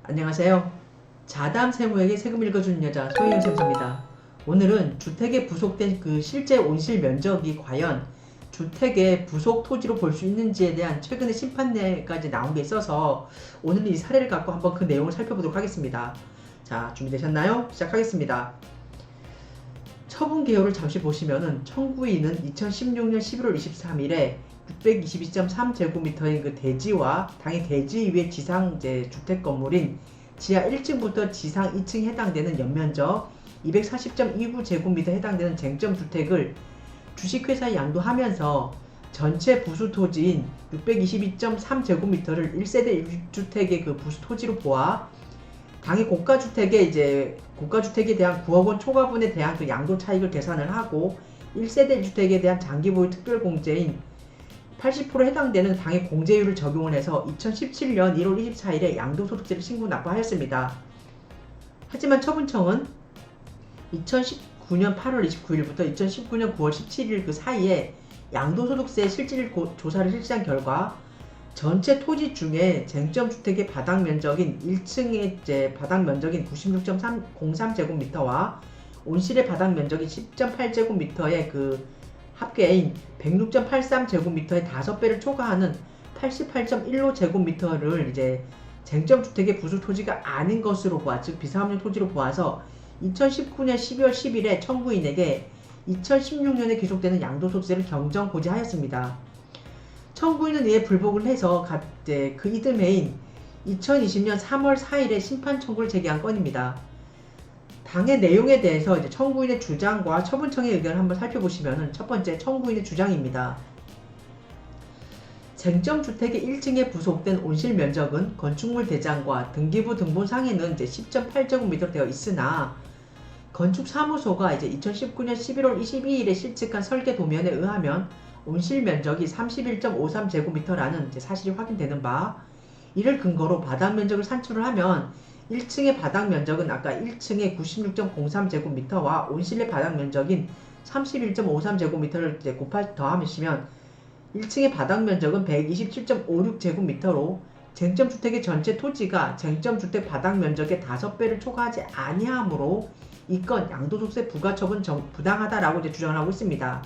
안녕하세요. 자담 세무에게 세금 읽어주는 여자 소희영 쌤입니다. 오늘은 주택에 부속된 그 실제 온실 면적이 과연 주택의 부속 토지로 볼 수 있는지에 대한 최근의 심판례까지 나온 게 있어서 오늘 이 사례를 갖고 한번 그 내용을 살펴보도록 하겠습니다. 자, 준비되셨나요? 시작하겠습니다. 처분 개요를 잠시 보시면은 청구인은 2016년 11월 23일에 622.3제곱미터인 그 대지와 당의 대지 위의 지상 주택 건물인 지하 1층부터 지상 2층에 해당되는 연면적 240.29제곱미터 해당되는 쟁점 주택을 주식회사에 양도하면서 전체 부수 토지인 622.3제곱미터를 1세대 1주택의 그 부수 토지로 보아 당의 고가주택에 대한 9억 원 초과분에 대한 그 양도 차익을 계산을 하고 1세대 1주택에 대한 장기보유 특별공제인 80% 해당되는 당의 공제율을 적용을 해서 2017년 1월 24일에 양도소득세를 신고 납부하였습니다. 하지만 처분청은 2019년 8월 29일부터 2019년 9월 17일 그 사이에 양도소득세 실질 조사를 실시한 결과 전체 토지 중에 쟁점주택의 바닥 면적인 1층의 바닥 면적인 96.03제곱미터와 온실의 바닥 면적이 10.8제곱미터의 그 합계인 106.83제곱미터의 5배를 초과하는 88.15제곱미터를 이제 쟁점주택의 부수 토지가 아닌 것으로 보아, 즉 비사업용 토지로 보아서 2019년 12월 10일에 청구인에게 2016년에 기록되는 양도소득세를 경정 고지하였습니다. 청구인은 이에 불복을 해서 그 이듬해인 2020년 3월 4일에 심판 청구를 제기한 건입니다. 당의 내용에 대해서 이제 청구인의 주장과 처분청의 의견을 한번 살펴보시면은 첫 번째 청구인의 주장입니다. 쟁점주택의 1층에 부속된 온실 면적은 건축물 대장과 등기부 등본상에는 이제 10.8제곱미터 되어 있으나 건축사무소가 이제 2019년 11월 22일에 실측한 설계 도면에 의하면 온실 면적이 31.53제곱미터라는 사실이 확인되는 바, 이를 근거로 바닥 면적을 산출을 하면 1층의 바닥 면적은 아까 1층의 96.03제곱미터와 온실의 바닥 면적인 31.53제곱미터를 더하시면 1층의 바닥 면적은 127.56제곱미터로 쟁점주택의 전체 토지가 쟁점주택 바닥 면적의 5배를 초과하지 아니하므로 이 건 양도소득세 부과처분 부당하다라고 주장을 하고 있습니다.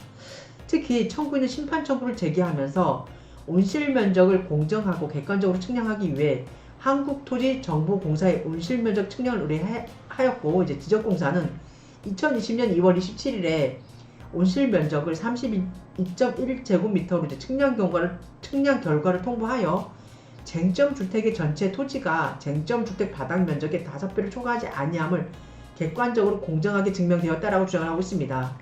특히 청구인은 심판 청구를 제기하면서 온실 면적을 공정하고 객관적으로 측량하기 위해 한국토지정보공사의 온실 면적 측량을 의뢰하였고, 이제 지적공사는 2020년 2월 27일에 온실 면적을 32.1제곱미터로 측량 결과를 통보하여 쟁점주택의 전체 토지가 쟁점주택 바닥 면적의 5배를 초과하지 아니함을 객관적으로 공정하게 증명되었다라고 주장을 하고 있습니다.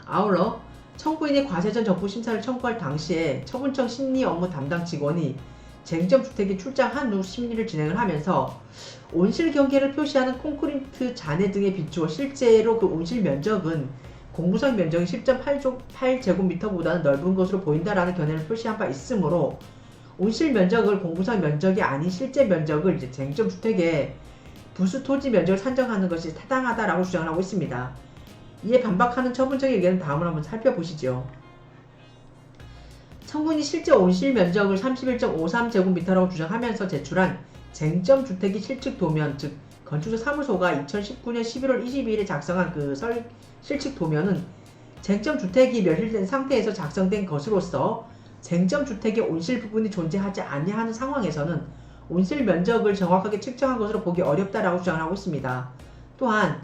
아울러 청구인이 과세전 정부 심사를 청구할 당시에 처분청 심리 업무 담당 직원이 쟁점주택에 출장한 후 심리를 진행을 하면서 온실 경계를 표시하는 콘크리트 잔해 등에 비추어 실제로 그 온실 면적은 공부상 면적이 10.8제곱미터보다는 넓은 것으로 보인다라는 견해를 표시한 바 있으므로 온실 면적을 공부상 면적이 아닌 실제 면적을 이제 쟁점주택의 부수 토지 면적을 산정하는 것이 타당하다라고 주장을 하고 있습니다. 이에 반박하는 처분청의 의견은 다음을 한번 살펴보시죠. 청구인이 실제 온실 면적을 31.53제곱미터라고 주장하면서 제출한 쟁점주택의 실측 도면, 즉 건축사 사무소가 2019년 11월 22일에 작성한 그 실측 도면은 쟁점주택이 멸실된 상태에서 작성된 것으로서 쟁점주택의 온실 부분이 존재하지 아니하는 상황에서는 온실 면적을 정확하게 측정한 것으로 보기 어렵다라고 주장하고 있습니다. 또한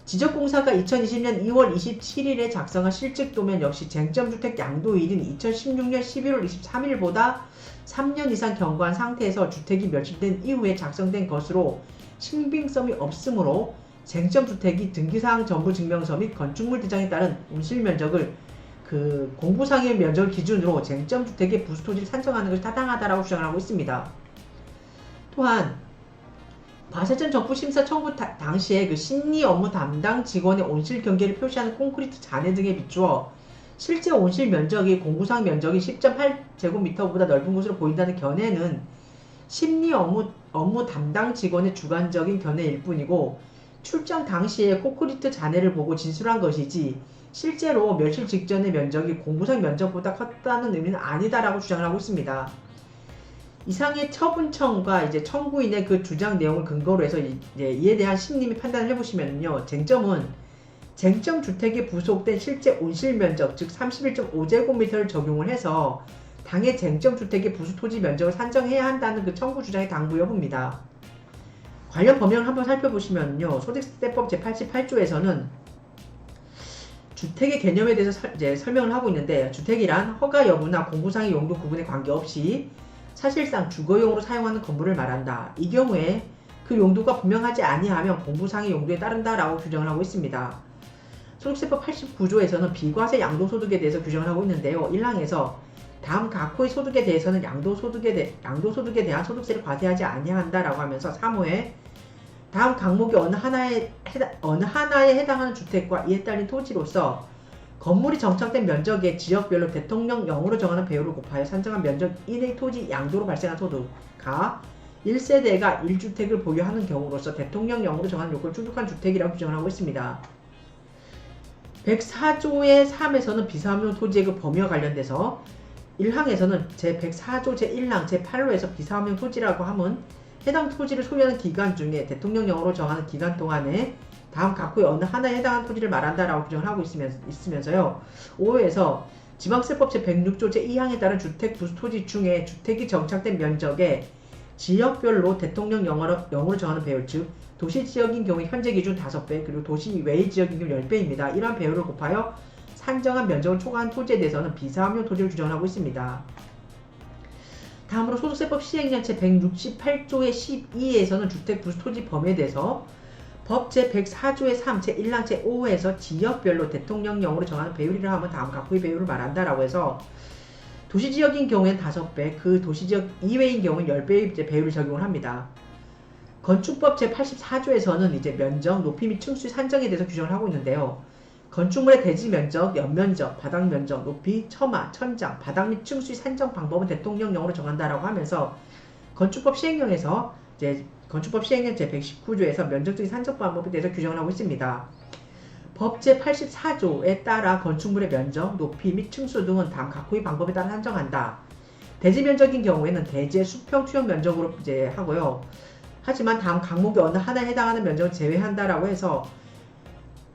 지적공사가 2020년 2월 27일에 작성한 실측도면 역시 쟁점주택 양도일인 2016년 11월 23일보다 3년 이상 경과한 상태에서 주택이 멸실된 이후에 작성된 것으로 신빙성이 없으므로 쟁점주택이 등기사항 전부증명서 및 건축물 대장에 따른 온실 면적을 그 공부상의 면적을 기준으로 쟁점주택의 부수토지를 산정하는 것이 타당하다라고 주장을 하고 있습니다. 또한 과세전 정부 심사 청구 당시에 그 심리 업무 담당 직원의 온실 경계를 표시하는 콘크리트 잔해 등에 비추어 실제 온실 면적이 공구상 면적이 10.8제곱미터보다 넓은 것으로 보인다는 견해는 심리 업무 담당 직원의 주관적인 견해일 뿐이고 출장 당시에 콘크리트 잔해를 보고 진술한 것이지 실제로 멸실 직전의 면적이 공구상 면적보다 컸다는 의미는 아니다라고 주장을 하고 있습니다. 이상의 처분청과 이제 청구인의 그 주장 내용을 근거로 해서 이에 대한 심리미 판단을 해보시면요. 쟁점은 쟁점 주택에 부속된 실제 온실 면적, 즉 31.5제곱미터를 적용을 해서 당해 쟁점 주택의 부수 토지 면적을 산정해야 한다는 그 청구 주장의 당부 여부입니다. 관련 법령을 한번 살펴보시면요. 소득세법 제88조에서는 주택의 개념에 대해서 설명을 하고 있는데, 주택이란 허가 여부나 공부상의 용도 구분에 관계없이 사실상 주거용으로 사용하는 건물을 말한다. 이 경우에 그 용도가 분명하지 아니하면 공부상의 용도에 따른다라고 규정을 하고 있습니다. 소득세법 89조에서는 비과세 양도소득에 대해서 규정을 하고 있는데요. 1항에서 다음 각호의 소득에 대해서는 양도소득에 대한 소득세를 과세하지 아니한다라고 하면서 3호에 다음 항목의 어느 하나에 해당하는 주택과 이에 따른 토지로서 건물이 정착된 면적의 지역별로 대통령령으로 정하는 배율을 곱하여 산정한 면적 이내의 토지 양도로 발생한 소득가 1세대가 1주택을 보유하는 경우로서 대통령령으로 정하는 요건을 충족한 주택이라고 규정을 하고 있습니다. 104조의 3에서는 비사업용 토지의 그 범위와 관련돼서 1항에서는 제104조 제1항 제8호에서 비사업용 토지라고 함은 해당 토지를 소유하는 기간 중에 대통령령으로 정하는 기간 동안에 다음 각호의 어느 하나에 해당하는 토지를 말한다라고 규정을 하고 있으면서요. 5호에서 지방세법 제106조 제2항에 따른 주택 부수 토지 중에 주택이 정착된 면적의 지역별로 대통령령으로 정하는 배율, 즉 도시지역인 경우 현재 기준 5배, 그리고 도시 외의 지역인 경우 10배입니다. 이러한 배율을 곱하여 산정한 면적을 초과한 토지에 대해서는 비사업용 토지를 규정하고 있습니다. 다음으로 소득세법 시행령 제168조의 12에서는 주택 부수 토지 범위에 대해서 법 제104조의 3, 제1항 제5호에서 지역별로 대통령령으로 정하는 배율이라 하면 다음 각호의 배율을 말한다라고 해서 도시지역인 경우에는 5배, 그 도시지역 이외인 경우는 10배의 배율을 적용을 합니다. 건축법 제84조에서는 이제 면적, 높이 및 층수의 산정에 대해서 규정을 하고 있는데요. 건축물의 대지 면적, 연면적, 바닥 면적, 높이, 처마, 천장, 바닥 및 층수의 산정 방법은 대통령령으로 정한다라고 하면서 건축법 시행령에서 이제 건축법 시행령 제119조에서 면적적인 산정 방법에 대해서 규정을 하고 있습니다. 법 제84조에 따라 건축물의 면적, 높이 및 층수 등은 다음 각호의 방법에 따라 산정한다. 대지 면적인 경우에는 대지의 수평 투영 면적으로 이제 하고요. 하지만 다음 항목의 어느 하나에 해당하는 면적을 제외한다라고 해서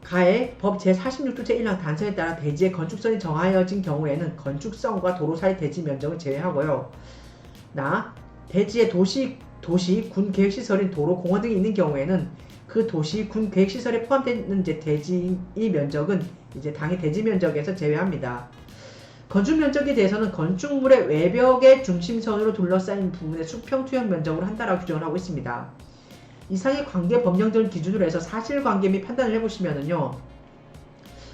가에 법 제46조 제1항 단서에 따라 대지의 건축성이 정하여진 경우에는 건축성과 도로 사이 대지 면적을 제외하고요. 대지의 도시, 군 계획시설인 도로, 공원 등이 있는 경우에는 그 도시, 군 계획시설에 포함되는 이제 대지의 면적은 이제 당의 대지 면적에서 제외합니다. 건축 면적에 대해서는 건축물의 외벽의 중심선으로 둘러싸인 부분의 수평 투영 면적으로 한다라고 규정을 하고 있습니다. 이상의 관계 법령 등을 기준으로 해서 사실관계 및 판단을 해보시면은요.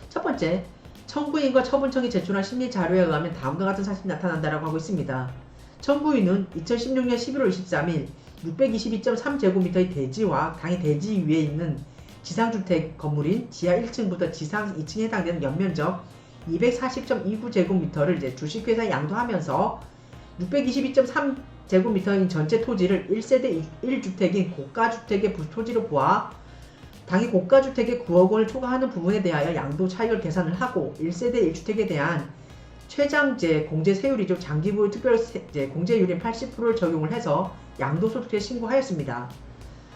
첫 번째, 청구인과 처분청이 제출한 심리자료에 의하면 다음과 같은 사실이 나타난다라고 하고 있습니다. 청구인은 2016년 11월 23일 622.3제곱미터의 대지와 당의 대지 위에 있는 지상주택 건물인 지하 1층부터 지상 2층에 해당되는 연면적 240.29제곱미터를 이제 주식회사에 양도하면서 622.3제곱미터인 전체 토지를 1세대 1주택인 고가주택의 부토지로 보아 당이 고가주택의 9억 원을 초과하는 부분에 대하여 양도 차익을 계산을 하고 1세대 1주택에 대한 최장제 공제세율이죠. 장기보유 특별세 공제율인 80%를 적용을 해서 양도소득세 신고하였습니다.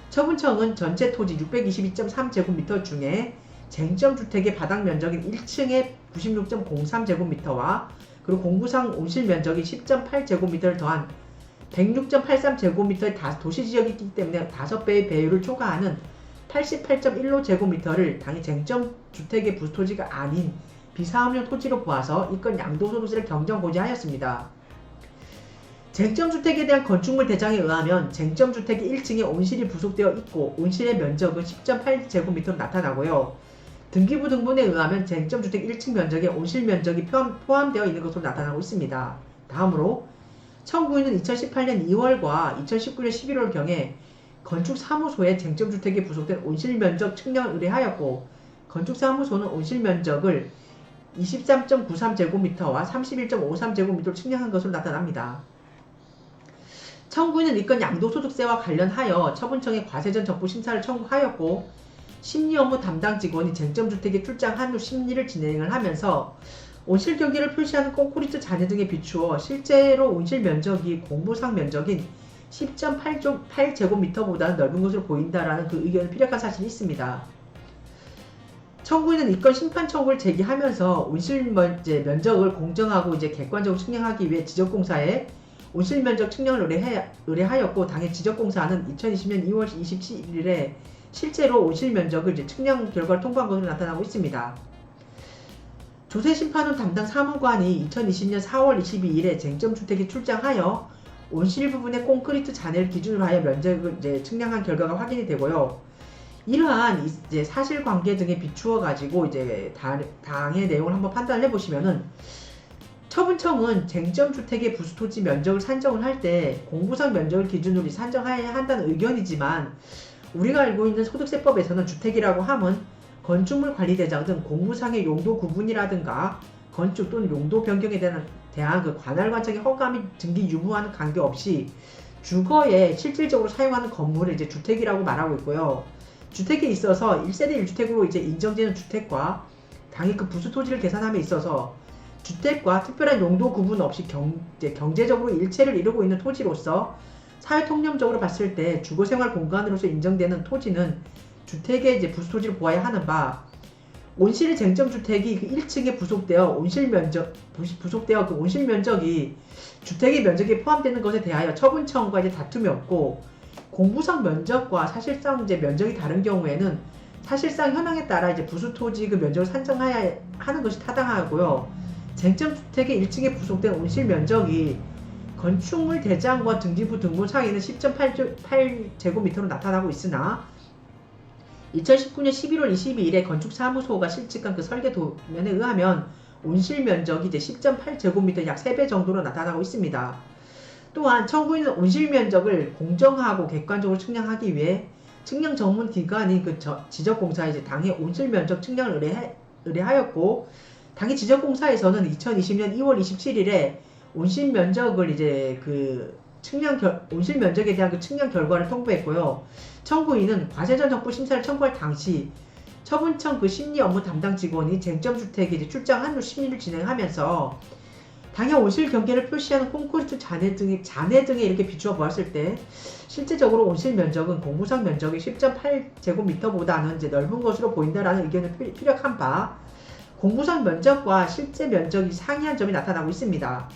처분청은 전체 토지 622.3제곱미터 중에 쟁점주택의 바닥 면적인 1층에 96.03제곱미터와 그리고 공부상 온실 면적이 10.8제곱미터를 더한 106.83제곱미터의 도시지역이 있기 때문에 5배의 배율을 초과하는 88.15제곱미터를 당의 쟁점주택의 부토지가 아닌 비사업용 토지로 보아서 이건 양도소득세를 경정고지하였습니다. 쟁점주택에 대한 건축물 대장에 의하면 쟁점주택이 1층에 온실이 부속되어 있고 온실의 면적은 10.8제곱미터로 나타나고요. 등기부 등본에 의하면 쟁점주택 1층 면적에 온실 면적이 포함되어 있는 것으로 나타나고 있습니다. 다음으로 청구인은 2018년 2월과 2019년 11월경에 건축사무소에 쟁점주택에 부속된 온실 면적 측량을 의뢰하였고 건축사무소는 온실 면적을 23.93제곱미터와 31.53제곱미터로 측량한 것으로 나타납니다. 청구인은 이건 양도소득세와 관련하여 처분청에 과세전 적부 심사를 청구하였고 심리업무 담당 직원이 쟁점주택에 출장한 후 심리를 진행을 하면서 온실 경계를 표시하는 콘크리트 잔해 등에 비추어 실제로 온실 면적이 공부상 면적인 10.8제곱미터보다는 넓은 것으로 보인다라는 그 의견을 피력한 사실이 있습니다. 청구인은 이건 심판 청구를 제기하면서 온실 면적을 공정하고 이제 객관적으로 측량하기 위해 지적공사에 온실 면적 측량을 의뢰하였고, 당해 지적공사는 2020년 2월 27일에 실제로 온실 면적을 이제 측량 결과를 통보한 것으로 나타나고 있습니다. 조세심판원 담당 사무관이 2020년 4월 22일에 쟁점주택에 출장하여 온실 부분의 콘크리트 잔해를 기준으로 하여 면적을 이제 측량한 결과가 확인이 되고요. 이러한 이제 사실관계 등에 비추어 가지고 이제 당의 내용을 한번 판단을 해보시면은, 처분청은 쟁점주택의 부수토지 면적을 산정을 할 때 공부상 면적을 기준으로 산정해야 한다는 의견이지만, 우리가 알고 있는 소득세법에서는 주택이라고 함은 건축물 관리대장 등 공부상의 용도 구분이라든가 건축 또는 용도 변경에 대한 그 관할관청의 허가 및 등기 유무와는 관계없이 주거에 실질적으로 사용하는 건물을 이제 주택이라고 말하고 있고요. 주택에 있어서 1세대 1주택으로 이제 인정되는 주택과 당연히 그 부수토지를 계산함에 있어서 주택과 특별한 용도 구분 없이 경제적으로 일체를 이루고 있는 토지로서 사회통념적으로 봤을 때 주거생활 공간으로서 인정되는 토지는 주택의 이제 부수토지를 보아야 하는 바, 온실 쟁점주택이 그 1층에 부속되어 그 온실 면적이 주택의 면적에 포함되는 것에 대하여 처분 청구가 이제 다툼이 없고, 공부상 면적과 사실상 이제 면적이 다른 경우에는 사실상 현황에 따라 이제 부수토지 그 면적을 산정해야 하는 것이 타당하고요. 쟁점주택의 1층에 부속된 온실 면적이 건축물 대장과 등기부 등본상에는 10.8제곱미터로 나타나고 있으나 2019년 11월 22일에 건축사무소가 실측한 그 설계 도면에 의하면 온실 면적이 이제 10.8제곱미터 약 3배 정도로 나타나고 있습니다. 또한 청구인은 온실 면적을 공정하고 객관적으로 측량하기 위해 측량 전문 기관인 그 지적공사에 이제 당해 온실 면적 측량을 의뢰하였고, 당해 지적공사에서는 2020년 2월 27일에 온실 면적을 이제 그 온실 면적에 대한 그 측량 결과를 통보했고요. 청구인은 과세전 정보 심사를 청구할 당시 처분청 그 심리 업무 담당 직원이 쟁점주택에 이제 출장한 후 심리를 진행하면서 당해 온실 경계를 표시하는 콘크리트 잔해 등에 이렇게 비추어 보았을 때 실제적으로 온실 면적은 공부상 면적의 10.8제곱미터보다는 이제 넓은 것으로 보인다라는 의견을 피력한 바, 공부상 면적과 실제 면적이 상이한 점이 나타나고 있습니다.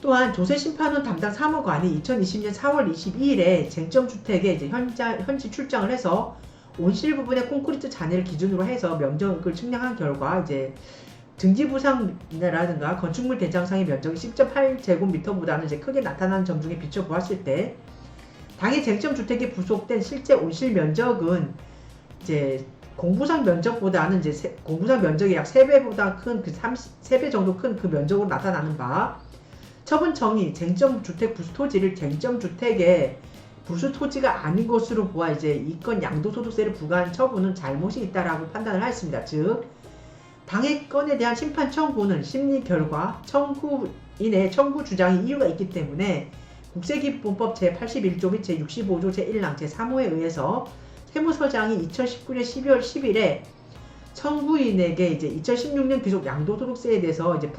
또한 조세심판원 담당 사무관이 2020년 4월 22일에 쟁점주택에 이제 현지 출장을 해서 온실 부분의 콘크리트 잔해를 기준으로 해서 면적을 측량한 결과 이제 등기부상이라든가 건축물 대장상의 면적이 10.8제곱미터보다는 이제 크게 나타나는 점 중에 비춰 보았을 때, 당해 쟁점주택에 부속된 실제 온실 면적은 이제 공부상 면적보다는 이제 공부상 면적이 약 3배보다 큰 그 3배 정도 큰 그 면적으로 나타나는 바, 처분청이 쟁점주택 부수토지를 쟁점주택의 부수토지가 아닌 것으로 보아 이제 이건 양도소득세를 부과한 처분은 잘못이 있다라고 판단을 하였습니다. 즉, 당해 건에 대한 심판 청구는 심리 결과 청구인의 청구 주장이 이유가 있기 때문에 국세기본법 제81조 및 제65조 제1랑 제3호에 의해서 세무서장이 2019년 12월 10일에 청구인에게 이제 2016년 귀속 양도소득세에 대해서 이제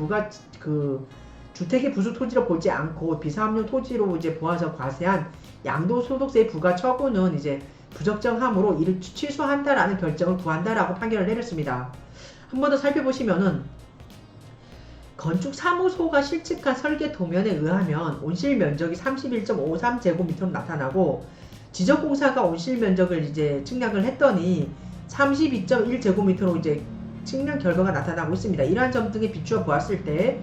주택의 부수 토지로 보지 않고 비사업용 토지로 이제 보아서 과세한 양도소득세 부과 처분은 이제 부적정함으로 이를 취소한다라는 결정을 구한다라고 판결을 내렸습니다. 한 번 더 살펴보시면은, 건축사무소가 실측한 설계 도면에 의하면 온실 면적이 31.53제곱미터로 나타나고, 지적공사가 온실 면적을 이제 측량을 했더니 32.1제곱미터로 이제 측량 결과가 나타나고 있습니다. 이러한 점 등에 비추어 보았을 때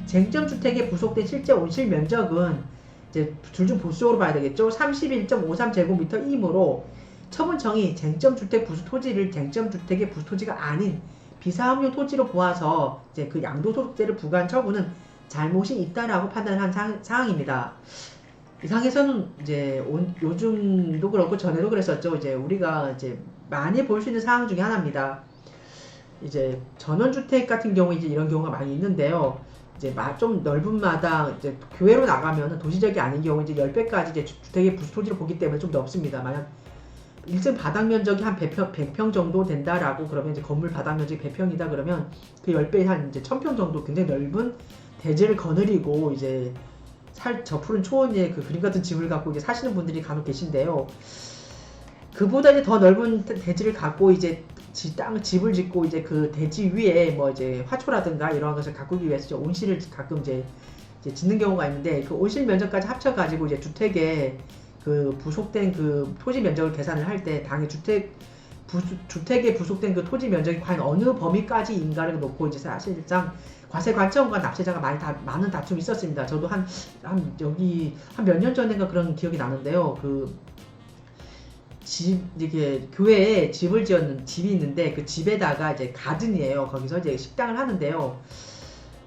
쟁점주택에 부속된 실제 온실 면적은 이제 둘 중 보수적으로 봐야 되겠죠. 31.53제곱미터이므로 처분청이 쟁점주택 부수토지를 쟁점주택의 부수토지가 아닌 비사업용 토지로 보아서 이제 그 양도소득세를 부과한 처분은 잘못이 있다라고 판단을 한 사항입니다. 이 상에서는 이제 요즘도 그렇고 전에도 그랬었죠. 이제 우리가 이제 많이 볼 수 있는 사항 중에 하나입니다. 이제 전원주택 같은 경우에 이제 이런 경우가 많이 있는데요. 이제 좀 넓은 마당, 이제 교외로 나가면은 도시적이 아닌 경우 이제 10배까지 이제 주택의 부수토지를 보기 때문에 좀 넓습니다. 만약 1층 바닥 면적이 한 100평 정도 된다라고 그러면 이제 건물 바닥 면적이 100평이다 그러면 그 10배 한 이제 1000평 정도 굉장히 넓은 대지를 거느리고 이제 저 푸른 초원에 그 그림 같은 집을 갖고 이제 사시는 분들이 간혹 계신데요. 그보다 이제 더 넓은 대지를 갖고 이제 집을 짓고 이제 그 대지 위에 뭐 이제 화초라든가 이러한 것을 가꾸기 위해서 이제 온실을 가끔 이제 짓는 경우가 있는데 그 온실 면적까지 합쳐가지고 이제 주택의 그 부속된 그 토지 면적을 계산을 할 때 당의 주택에 부속된 그 토지 면적이 과연 어느 범위까지인가를 놓고 이제 사실상 과세관청과 납세자가 많은 다툼이 있었습니다. 저도 여기 한 몇 년 전인가 그런 기억이 나는데요. 이렇게 교회에 집을 지었는 집이 있는데 그 집에다가 이제 가든이에요. 거기서 이제 식당을 하는데요.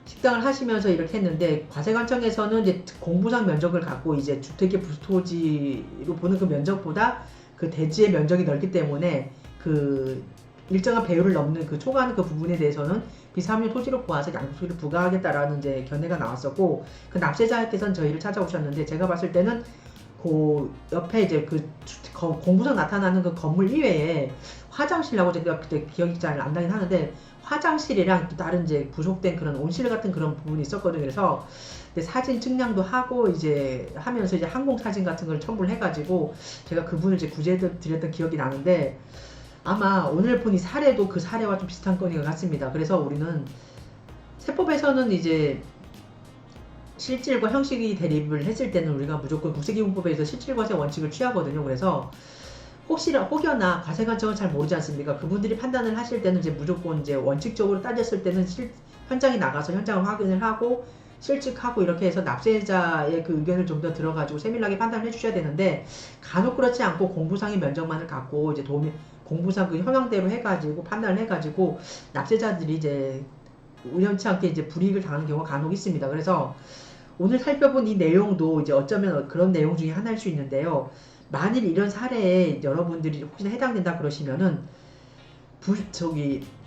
식당을 하시면서 이렇게 했는데 과세관청에서는 이제 공부상 면적을 갖고 이제 주택의 부토지로 보는 그 면적보다 그 대지의 면적이 넓기 때문에 그 일정한 배율을 넘는 그 초과하는 그 부분에 대해서는 비사업용 토지로 보아서 양도세를 부과하겠다라는 이제 견해가 나왔었고 그 납세자께서는 저희를 찾아오셨는데 제가 봤을 때는 그 옆에 이제 그 공부상 나타나는 그 건물 이외에 화장실이라고 제가 그때 기억이 잘 안 나긴 하는데 화장실이랑 또 다른 이제 부속된 그런 온실 같은 그런 부분이 있었거든요. 그래서 사진 측량도 하고 이제 하면서 이제 항공 사진 같은 걸 첨부를 해가지고 제가 그분을 이제 구제해 드렸던 기억이 나는데 아마 오늘 본 이 사례도 그 사례와 좀 비슷한 건인 것 같습니다. 그래서 우리는 세법에서는 이제 실질과 형식이 대립을 했을 때는 우리가 무조건 국세기본법에서 실질과세 원칙을 취하거든요. 그래서 혹여나 과세관청은 잘 모르지 않습니까? 그분들이 판단을 하실 때는 이제 무조건 이제 원칙적으로 따졌을 때는 현장에 나가서 현장을 확인을 하고 실측하고 이렇게 해서 납세자의 그 의견을 좀 더 들어가지고 세밀하게 판단을 해주셔야 되는데 간혹 그렇지 않고 공부상의 면적만을 갖고 이제 공부상 그 형량대로 해가지고 판단을 해가지고 납세자들이 이제 우연치 않게 이제 불이익을 당하는 경우가 간혹 있습니다. 그래서 오늘 살펴본 이 내용도 이제 어쩌면 그런 내용 중에 하나일 수 있는데요. 만일 이런 사례에 여러분들이 혹시나 해당된다 그러시면은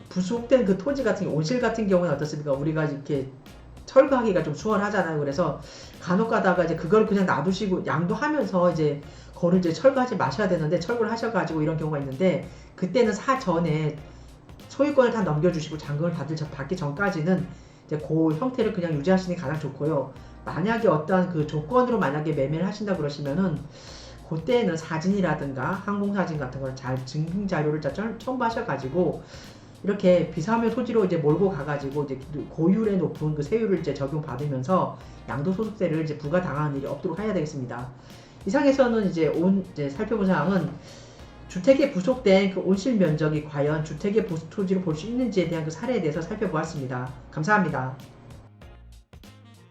부속된 그 토지 같은 온실 같은 경우는 어떻습니까? 우리가 이렇게 철거하기가 좀 수월하잖아요. 그래서 간혹 가다가 이제 그걸 그냥 놔두시고 양도하면서 이제 그거를 이제 철거하지 마셔야 되는데 철거를 하셔가지고 이런 경우가 있는데 그때는 사전에 소유권을 다 넘겨주시고 잔금을 받기 전까지는 이제 그 형태를 그냥 유지하시는 게 가장 좋고요. 만약에 어떠한 그 조건으로 만약에 매매를 하신다 그러시면은 그때는 사진이라든가 항공사진 같은 걸 잘 증빙 자료를 첨부하셔가지고 이렇게 비사업용 토지로 이제 몰고 가가지고 이제 고율의 높은 그 세율을 이제 적용받으면서 양도소득세를 이제 부과당하는 일이 없도록 해야 되겠습니다. 이상에서는 이제 살펴본 사항은 주택에 부속된 그 온실 면적이 과연 주택의 보수 토지로 볼 수 있는지에 대한 그 사례에 대해서 살펴보았습니다. 감사합니다.